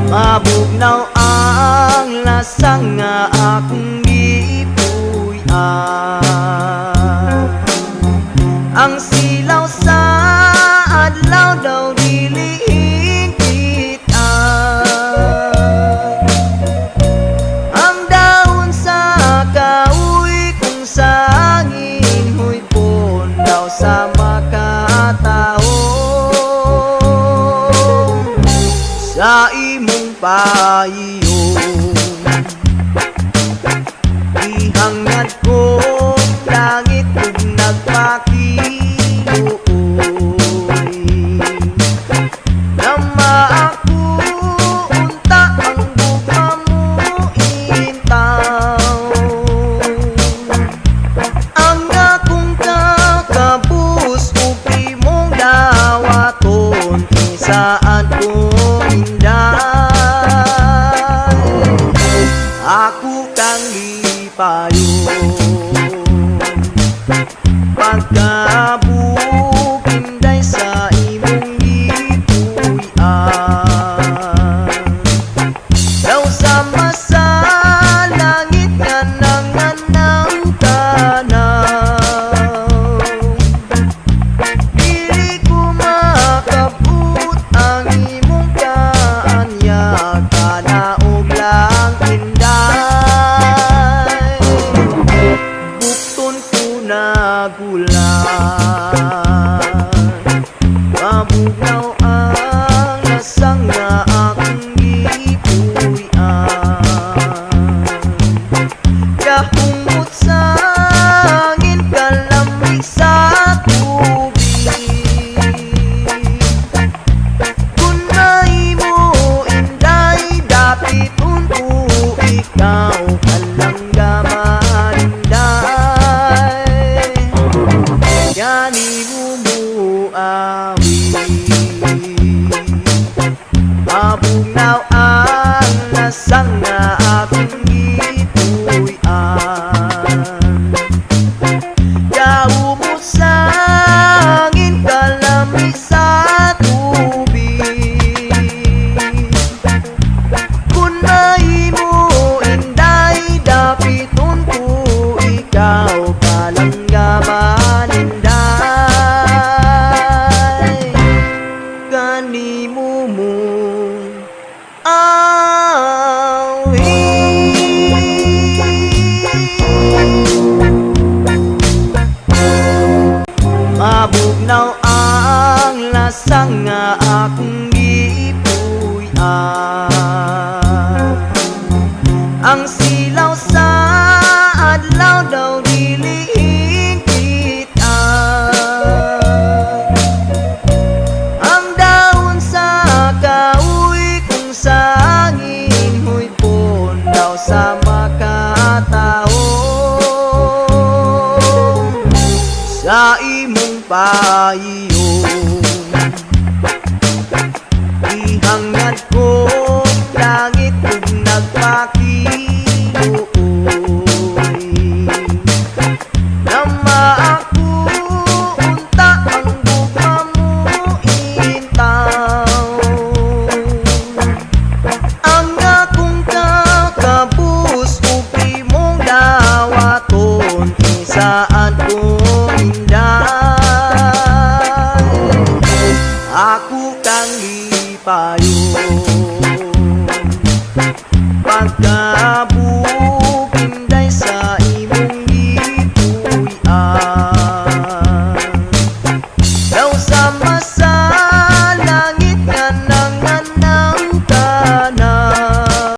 Mabugnaw ang lasang nga akong gipuy-an. Ang silaw sa adlaw daw dili hingkit-an. Ang dahon sa kahoy kung sangin huypon daw sa makataho. Sa imong payong ihangad ko langit ug nagpakiluoy. Nama ako unta ang gugma mo intaw. Ang akong kakabus ug imong dawaton isaan ko ako kang ipayon pagkabukimday sa imong gipuy-an. Daw sama sa langit nga nanganang tanaw, dili ko makabut ang imong kaanyag. Kanaog lang inday, bukton ko nagulan. Mabugnaw ang lasang nga akong gipuy-an. Kahumot sa hangin, kalamig sa tubig. Kung mahimo inday, dapit unto ikaw kalanggaman inday. Gani mo muawi, mabugnaw ang lasang nga akong gipuy-an. Kahumot sa hangin, kalamig sa tubig. Kung mahimo inday, dapit unto ikaw kalanggaman inday. Gani mo awi. Mabugnaw ang lasang nga akong gipuy-an. Ang silaw sa adlaw daw dili hingkit-an. Ang dahon sa kahoy kung sangin huypon daw sa makataho. Sa imong payong ihangad ko langit ug nagpakiluoy. Nama ako unta ang gugma mo intaw. Ang akong kakabus ug imong dawaton isaan ko inday. Ako kang ipayon pagkabukimday